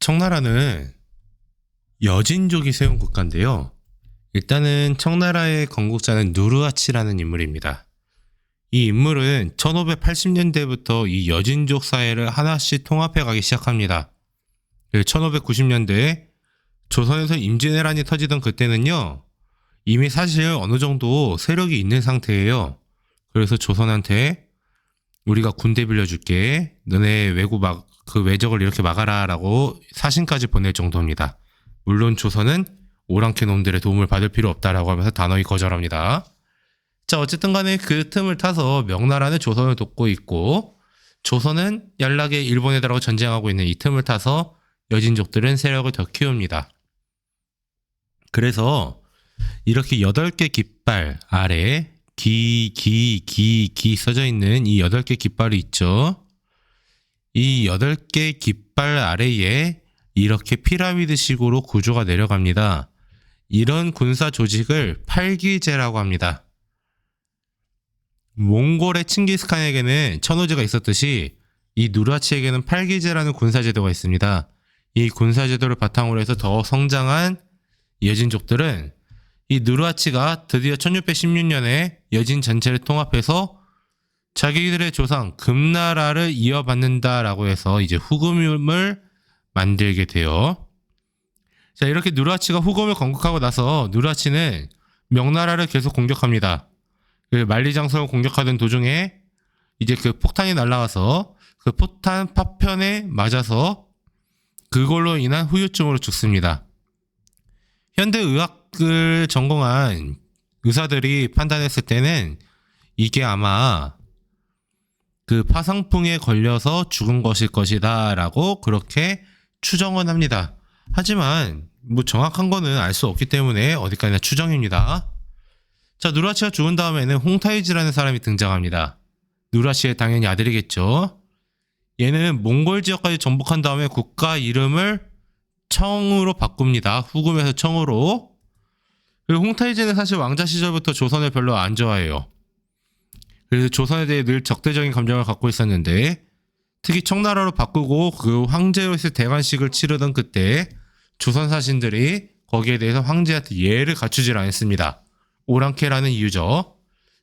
청나라는 여진족이 세운 국가인데요. 일단은 청나라의 건국자는 누르하치라는 인물입니다. 이 인물은 1580년대부터 이 여진족 사회를 하나씩 통합해 가기 시작합니다. 1590년대에 조선에서 임진왜란이 터지던 그때는요, 이미 사실 어느 정도 세력이 있는 상태예요. 그래서 조선한테 우리가 군대 빌려줄게, 너네 그 외적을 이렇게 막아라 라고 사신까지 보낼 정도입니다. 물론 조선은 오랑캐 놈들의 도움을 받을 필요 없다라고 하면서 단호히 거절합니다. 자, 어쨌든 간에 그 틈을 타서 명나라는 조선을 돕고 있고, 조선은 연락에 일본에다가 전쟁하고 있는 이 틈을 타서 여진족들은 세력을 더 키웁니다. 그래서 이렇게 8개 깃발 아래 기 써져 있는 이 8개 깃발이 있죠. 이 8개 깃발 아래에 이렇게 피라미드식으로 구조가 내려갑니다. 이런 군사 조직을 팔기제라고 합니다. 몽골의 칭기스칸에게는 천호제가 있었듯이 이 누르하치에게는 팔기제라는 군사제도가 있습니다. 이 군사제도를 바탕으로 해서 더 성장한 여진족들은 이 누르하치가 드디어 1616년에 여진 전체를 통합해서 자기들의 조상 금나라를 이어받는다라고 해서 이제 후금을 만들게 돼요. 자, 이렇게 누르하치가 후금을 건국하고 나서 누르하치는 명나라를 계속 공격합니다. 그 만리장성을 공격하던 도중에 이제 그 폭탄이 날아와서 그 폭탄 파편에 맞아서 그걸로 인한 후유증으로 죽습니다. 현대 의학을 전공한 의사들이 판단했을 때는 이게 아마 그 파상풍에 걸려서 죽은 것일 것이다 라고 그렇게 추정은 합니다. 하지만 뭐 정확한 거는 알 수 없기 때문에 어디까지나 추정입니다. 자, 누르하치가 죽은 다음에는 홍타이지라는 사람이 등장합니다. 누르하치의 당연히 아들이겠죠. 얘는 몽골 지역까지 정복한 다음에 국가 이름을 청으로 바꿉니다. 후금에서 청으로. 그리고 홍타이지는 사실 왕자 시절부터 조선을 별로 안 좋아해요. 그래서 조선에 대해 늘 적대적인 감정을 갖고 있었는데, 특히 청나라로 바꾸고 그 황제로서의 대관식을 치르던 그때 조선 사신들이 거기에 대해서 황제한테 예를 갖추질 않았습니다. 오랑캐라는 이유죠.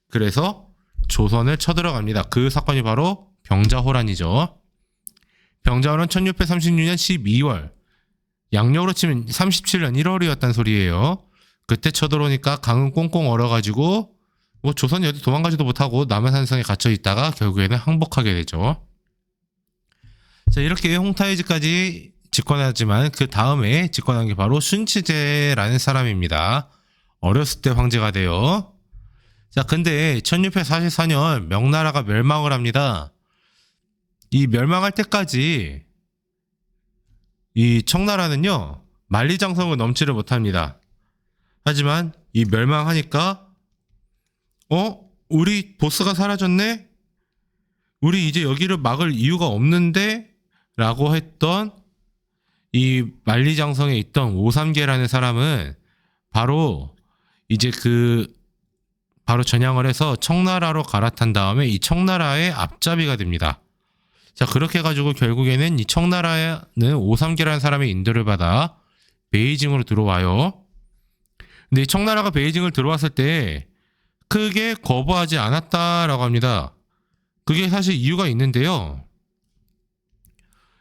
그래서 조선을 쳐들어갑니다. 그 사건이 바로 병자호란이죠. 병자호란 1636년 12월, 양력으로 치면 37년 1월이었단 소리예요. 그때 쳐들어오니까 강은 꽁꽁 얼어가지고 뭐 조선이 어디 도망가지도 못하고 남한산성에 갇혀 있다가 결국에는 항복하게 되죠. 자, 이렇게 홍타이지까지 집권하지만 그 다음에 집권한 게 바로 순치제라는 사람입니다. 어렸을 때 황제가 돼요. 자, 근데 1644년 명나라가 멸망을 합니다. 이 멸망할 때까지 이 청나라는요, 만리장성을 넘지를 못합니다. 하지만 이 멸망하니까 우리 보스가 사라졌네? 우리 이제 여기를 막을 이유가 없는데? 라고 했던 이 만리장성에 있던 오삼계라는 사람은 바로 이제 바로 전향을 해서 청나라로 갈아탄 다음에 이 청나라의 앞잡이가 됩니다. 자, 그렇게 해가지고 결국에는 이 청나라는 오삼계라는 사람의 인도를 받아 베이징으로 들어와요. 근데 이 청나라가 베이징을 들어왔을 때 크게 거부하지 않았다라고 합니다. 그게 사실 이유가 있는데요.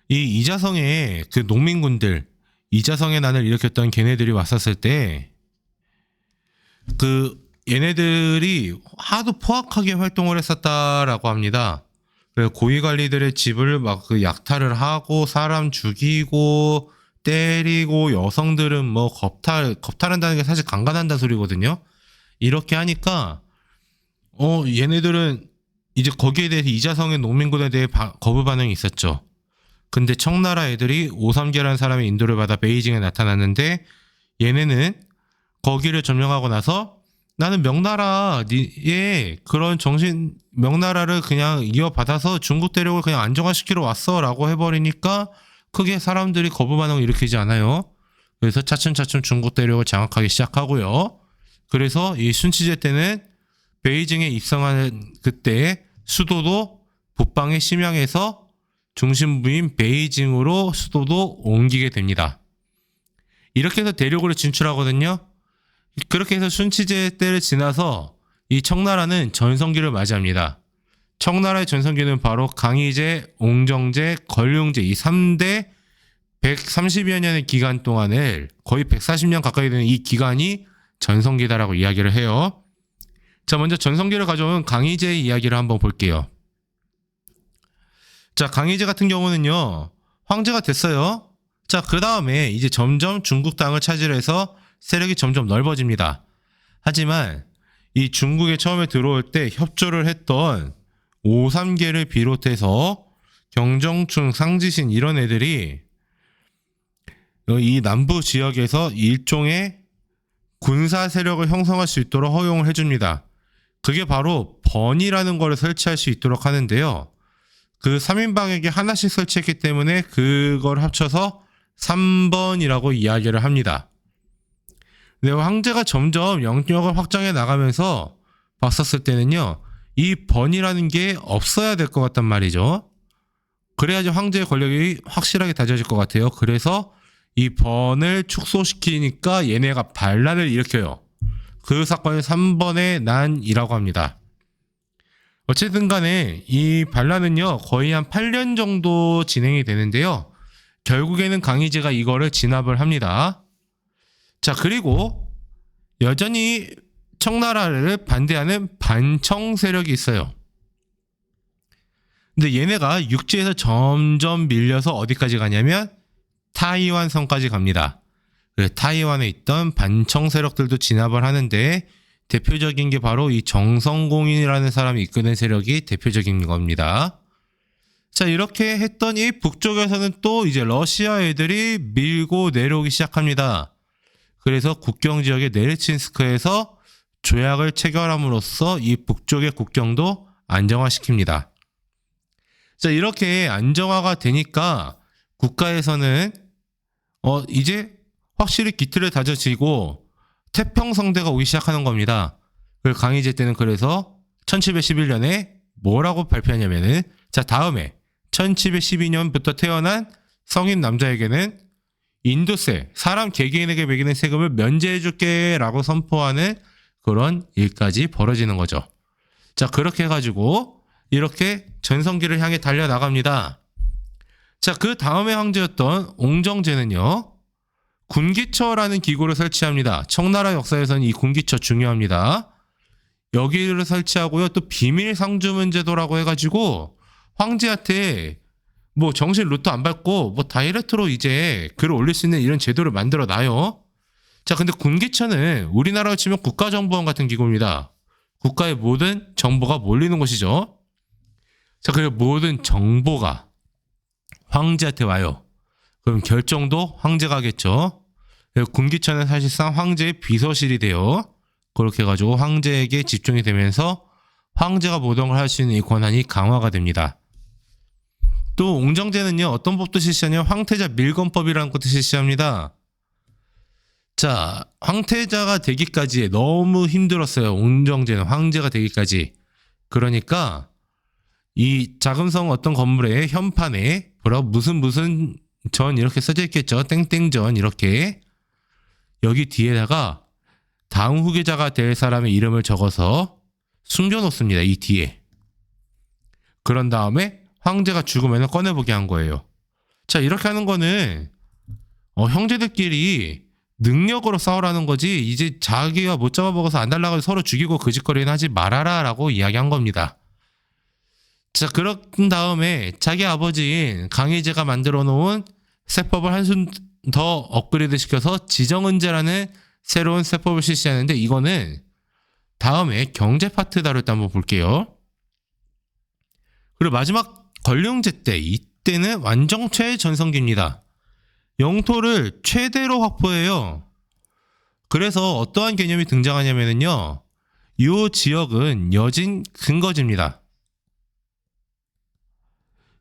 이 이자성의 그 농민군들, 이자성의 난을 일으켰던 걔네들이 왔었을 때 얘네들이 하도 포악하게 활동을 했었다라고 합니다. 고위관리들의 집을 막 약탈을 하고 사람 죽이고 때리고, 여성들은 뭐 겁탈한다는 게 사실 강간한다는 소리거든요. 이렇게 하니까 얘네들은 이제 거기에 대해서 이자성의 농민군에 대해 거부 반응이 있었죠. 근데 청나라 애들이 오삼계라는 사람의 인도를 받아 베이징에 나타났는데, 얘네는 거기를 점령하고 나서 나는 명나라의 그런 명나라를 그냥 이어받아서 중국 대륙을 그냥 안정화시키러 왔어 라고 해버리니까 크게 사람들이 거부 반응을 일으키지 않아요. 그래서 차츰차츰 중국 대륙을 장악하기 시작하고요. 그래서 이 순치제 때는 베이징에 입성하는 그때 수도도 북방의 심양에서 중심부인 베이징으로 수도도 옮기게 됩니다. 이렇게 해서 대륙으로 진출하거든요. 그렇게 해서 순치제 때를 지나서 이 청나라는 전성기를 맞이합니다. 청나라의 전성기는 바로 강희제, 옹정제, 걸륭제 이 3대 130여 년의 기간 동안을 거의 140년 가까이 되는 이 기간이 전성기다라고 이야기를 해요. 자, 먼저 전성기를 가져온 강희제의 이야기를 한번 볼게요. 자, 강희제 같은 경우는요, 황제가 됐어요. 자, 그 다음에 이제 점점 중국 땅을 차지해서 세력이 점점 넓어집니다. 하지만 이 중국에 처음에 들어올 때 협조를 했던 오삼계를 비롯해서 경정충, 상지신 이런 애들이 이 남부 지역에서 일종의 군사 세력을 형성할 수 있도록 허용을 해줍니다. 그게 바로 번이라는 거를 설치할 수 있도록 하는데요. 그 3인방에게 하나씩 설치했기 때문에 그걸 합쳐서 3번이라고 이야기를 합니다. 근데 황제가 점점 영역을 확장해 나가면서 봤었을 때는요, 이 번이라는 게 없어야 될 것 같단 말이죠. 그래야지 황제의 권력이 확실하게 다져질 것 같아요. 그래서 이 번을 축소시키니까 얘네가 반란을 일으켜요. 그 사건을 3번의 난이라고 합니다. 어쨌든 간에 이 반란은요, 거의 한 8년 정도 진행이 되는데요. 결국에는 강희제가 이거를 진압을 합니다. 자, 그리고 여전히 청나라를 반대하는 반청 세력이 있어요. 근데 얘네가 육지에서 점점 밀려서 어디까지 가냐면 타이완 섬까지 갑니다. 타이완에 있던 반청 세력들도 진압을 하는데 대표적인 게 바로 이 정성공인이라는 사람이 이끄는 세력이 대표적인 겁니다. 자, 이렇게 했더니 북쪽에서는 또 이제 러시아 애들이 밀고 내려오기 시작합니다. 그래서 국경 지역의 네르친스크에서 조약을 체결함으로써 이 북쪽의 국경도 안정화시킵니다. 자, 이렇게 안정화가 되니까 국가에서는 이제 확실히 기틀을 다져지고 태평성대가 오기 시작하는 겁니다. 강희제 때는 그래서 1711년에 뭐라고 발표하냐면은, 자, 다음에 1712년부터 태어난 성인 남자에게는 인도세, 사람 개개인에게 매기는 세금을 면제해줄게 라고 선포하는 그런 일까지 벌어지는 거죠. 자, 그렇게 해가지고 이렇게 전성기를 향해 달려나갑니다. 자, 그 다음에 황제였던 옹정제는요, 군기처라는 기구를 설치합니다. 청나라 역사에서는 이 군기처 중요합니다. 여기를 설치하고요, 또 비밀 상주문제도라고 해가지고 황제한테 뭐 정식 루트 안 밟고 뭐 다이렉트로 이제 글을 올릴 수 있는 이런 제도를 만들어 놔요. 자, 근데 군기처는 우리나라로 치면 국가정보원 같은 기구입니다. 국가의 모든 정보가 몰리는 곳이죠. 자, 그리고 모든 정보가 황제한테 와요. 그럼 결정도 황제가 하겠죠. 군기처는 사실상 황제의 비서실이 돼요. 그렇게 해가지고 황제에게 집중이 되면서 황제가 모든 걸 할 수 있는 이 권한이 강화가 됩니다. 또 옹정제는요, 어떤 법도 실시하냐면 황태자 밀건법이라는 것도 실시합니다. 자, 황태자가 되기까지 너무 힘들었어요. 옹정제는 황제가 되기까지. 그러니까 이 자금성 어떤 건물의 현판에 무슨 전 이렇게 써져 있겠죠. 땡땡전 이렇게. 여기 뒤에다가 다음 후계자가 될 사람의 이름을 적어서 숨겨놓습니다. 이 뒤에. 그런 다음에 황제가 죽으면 꺼내보게 한 거예요. 자, 이렇게 하는 거는 형제들끼리 능력으로 싸우라는 거지, 이제 자기가 못 잡아먹어서 안 달라고 서로 죽이고 그 짓거리는 하지 말아라 라고 이야기한 겁니다. 자, 그런 다음에 자기 아버지인 강희제가 만들어 놓은 세법을 한순 더 업그레이드 시켜서 지정은제라는 새로운 세법을 실시하는데, 이거는 다음에 경제 파트 다룰 때 한번 볼게요. 그리고 마지막 걸륭제 때, 이때는 완전 최전성기입니다. 영토를 최대로 확보해요. 그래서 어떠한 개념이 등장하냐면요, 이 지역은 여진 근거지입니다.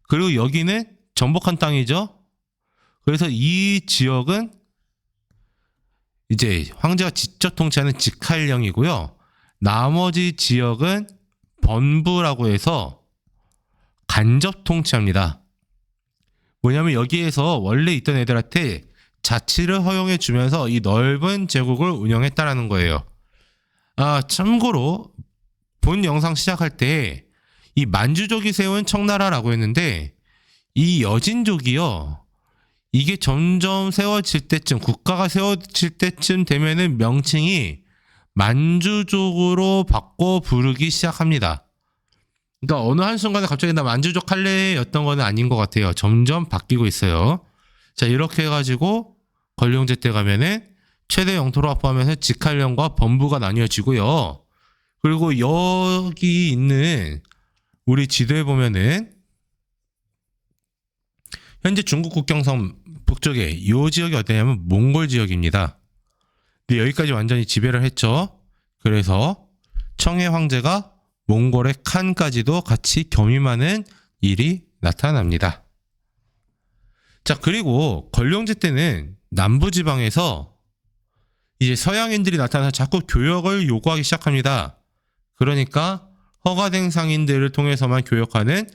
그리고 여기는 정복한 땅이죠. 그래서 이 지역은 이제 황제가 직접 통치하는 직할령이고요. 나머지 지역은 번부라고 해서 간접 통치합니다. 뭐냐면 여기에서 원래 있던 애들한테 자치를 허용해 주면서 이 넓은 제국을 운영했다라는 거예요. 참고로 본 영상 시작할 때 이 만주족이 세운 청나라라고 했는데 이 여진족이요. 이게 점점 세워질 때쯤, 국가가 세워질 때쯤 되면은 명칭이 만주족으로 바꿔 부르기 시작합니다. 그러니까 어느 한순간에 갑자기 나 만주족 할래였던 거는 아닌 것 같아요. 점점 바뀌고 있어요. 자, 이렇게 해가지고 권룡제 때 가면은 최대 영토로 확보하면서 직할령과 범부가 나뉘어지고요. 그리고 여기 있는 우리 지도에 보면은 현재 중국 국경선 북쪽에 이 지역이 어디냐면 몽골 지역입니다. 근데 여기까지 완전히 지배를 했죠. 그래서 청해 황제가 몽골의 칸까지도 같이 겸임하는 일이 나타납니다. 자, 그리고 권룡제 때는 남부지방에서 이제 서양인들이 나타나서 자꾸 교역을 요구하기 시작합니다. 그러니까 허가된 상인들을 통해서만 교역하는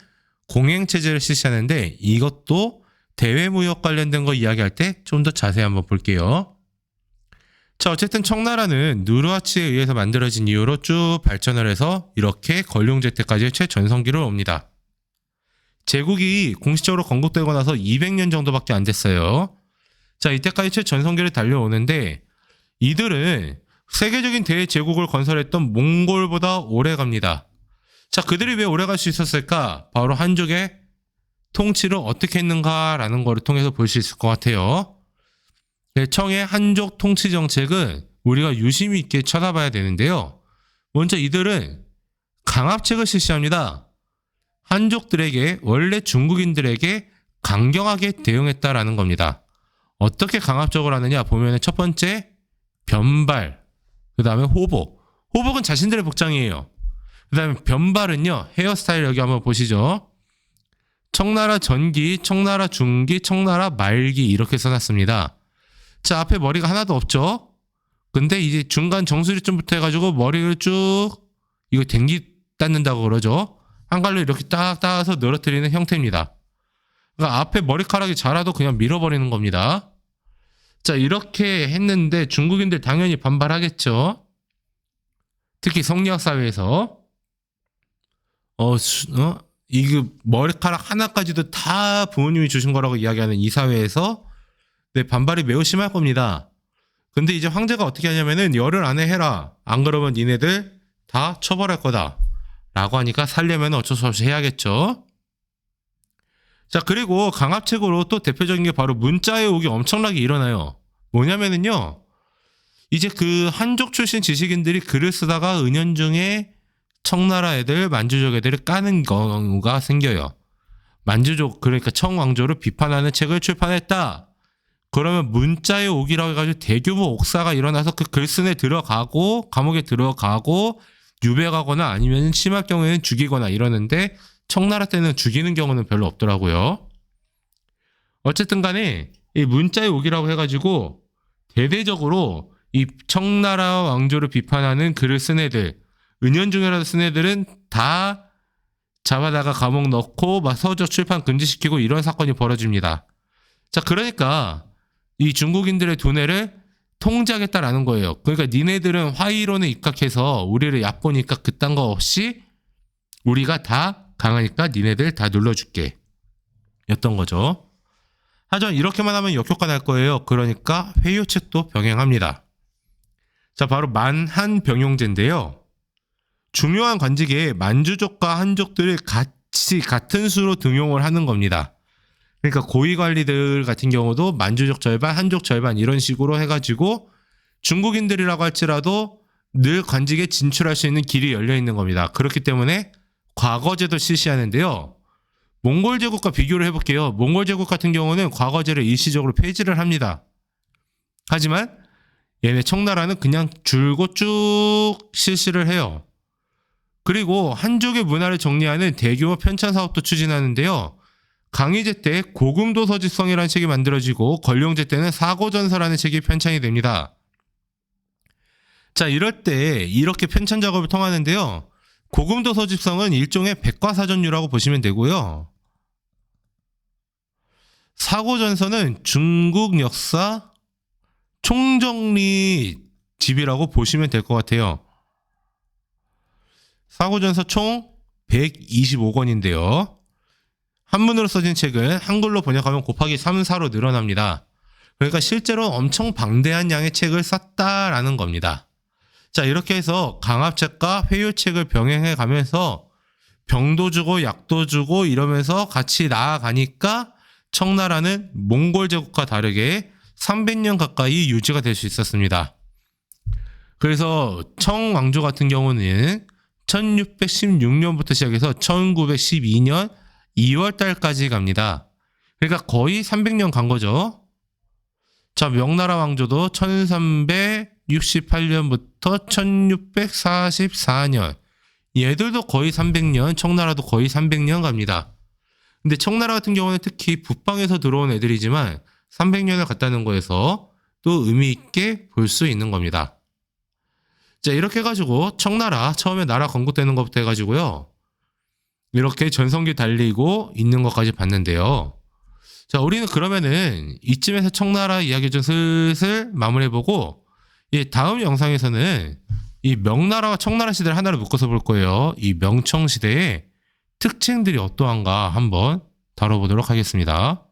공행체제를 실시하는데 이것도 대외무역 관련된 거 이야기할 때 좀 더 자세히 한번 볼게요. 자, 어쨌든 청나라는 누르하치에 의해서 만들어진 이후로 쭉 발전을 해서 이렇게 권룡제 때까지 최전성기를 옵니다. 제국이 공식적으로 건국되고 나서 200년 정도밖에 안 됐어요. 자, 이때까지 최전성기를 달려오는데 이들은 세계적인 대제국을 건설했던 몽골보다 오래 갑니다. 자, 그들이 왜 오래 갈 수 있었을까? 바로 한족의 통치를 어떻게 했는가라는 거를 통해서 볼 수 있을 것 같아요. 청의 한족 통치 정책은 우리가 유심히 있게 쳐다봐야 되는데요. 먼저 이들은 강압책을 실시합니다. 한족들에게, 원래 중국인들에게 강경하게 대응했다라는 겁니다. 어떻게 강압적으로 하느냐 보면 첫 번째 변발, 그 다음에 호복. 호복은 자신들의 복장이에요. 그 다음에 변발은요, 헤어스타일 여기 한번 보시죠. 청나라 전기, 청나라 중기, 청나라 말기 이렇게 써놨습니다. 자, 앞에 머리가 하나도 없죠? 근데 이제 중간 정수리쯤부터 해가지고 머리를 쭉 이거 댕기 닦는다고 그러죠. 한 갈로 이렇게 딱 따서 늘어뜨리는 형태입니다. 그러니까 앞에 머리카락이 자라도 그냥 밀어버리는 겁니다. 자, 이렇게 했는데 중국인들 당연히 반발하겠죠. 특히 성리학 사회에서 이거 머리카락 하나까지도 다 부모님이 주신 거라고 이야기하는 이 사회에서 반발이 매우 심할 겁니다. 근데 이제 황제가 어떻게 하냐면은 열흘 안에 해라. 안 그러면 니네들 다 처벌할 거다. 라고 하니까 살려면 어쩔 수 없이 해야겠죠. 자, 그리고 강압책으로 또 대표적인 게 바로 문자의 옥이 엄청나게 일어나요. 뭐냐면은요, 이제 그 한족 출신 지식인들이 글을 쓰다가 은연중에 청나라 애들, 만주족 애들을 까는 경우가 생겨요. 만주족, 그러니까 청왕조를 비판하는 책을 출판했다. 그러면 문자의 옥이라고 해가지고 대규모 옥사가 일어나서 그 글쓴에 들어가고 감옥에 들어가고 유배가거나 아니면 심할 경우에는 죽이거나 이러는데 청나라 때는 죽이는 경우는 별로 없더라고요. 어쨌든 간에 이 문자의 옥이라고 해가지고 대대적으로 이 청나라 왕조를 비판하는 글을 쓴 애들, 은연중이라도 쓴 애들은 다 잡아다가 감옥 넣고 막 서적 출판 금지시키고 이런 사건이 벌어집니다. 자, 그러니까 이 중국인들의 두뇌를 통제하겠다라는 거예요. 그러니까 니네들은 화이론에 입각해서 우리를 얕보니까 그딴 거 없이 우리가 다 강하니까 니네들 다 눌러줄게 였던 거죠. 하지만 이렇게만 하면 역효과 날 거예요. 그러니까 회유책도 병행합니다. 자, 바로 만한병용제인데요. 중요한 관직에 만주족과 한족들을 같이 같은 수로 등용을 하는 겁니다. 그러니까 고위관리들 같은 경우도 만주족 절반, 한족 절반 이런 식으로 해가지고 중국인들이라고 할지라도 늘 관직에 진출할 수 있는 길이 열려 있는 겁니다. 그렇기 때문에 과거제도 실시하는데요. 몽골 제국과 비교를 해볼게요. 몽골 제국 같은 경우는 과거제를 일시적으로 폐지를 합니다. 하지만 얘네 청나라는 그냥 줄곧 쭉 실시를 해요. 그리고 한족의 문화를 정리하는 대규모 편찬 사업도 추진하는데요. 강희제 때 고금도서집성이라는 책이 만들어지고 권룡제 때는 사고전서라는 책이 편찬이 됩니다. 자, 이럴 때 이렇게 편찬 작업을 통하는데요. 고금도서집성은 일종의 백과사전류라고 보시면 되고요. 사고전서는 중국 역사 총정리 집이라고 보시면 될 것 같아요. 사고전서 총 125권인데요. 한문으로 써진 책은 한글로 번역하면 곱하기 3, 4로 늘어납니다. 그러니까 실제로 엄청 방대한 양의 책을 썼다라는 겁니다. 자, 이렇게 해서 강압책과 회유책을 병행해 가면서 병도 주고 약도 주고 이러면서 같이 나아가니까 청나라는 몽골 제국과 다르게 300년 가까이 유지가 될 수 있었습니다. 그래서 청왕조 같은 경우는 1616년부터 시작해서 1912년 2월 달까지 갑니다. 그러니까 거의 300년 간 거죠. 자, 명나라 왕조도 1368년부터 1644년. 얘들도 거의 300년, 청나라도 거의 300년 갑니다. 근데 청나라 같은 경우는 특히 북방에서 들어온 애들이지만 300년을 갔다는 거에서 또 의미 있게 볼 수 있는 겁니다. 자, 이렇게 해가지고 청나라 처음에 나라 건국되는 것부터 해가지고요. 이렇게 전성기 달리고 있는 것까지 봤는데요. 자, 우리는 그러면은 이쯤에서 청나라 이야기 좀 슬슬 마무리해보고 다음 영상에서는 이 명나라와 청나라 시대를 하나로 묶어서 볼 거예요. 이 명청시대의 특징들이 어떠한가 한번 다뤄보도록 하겠습니다.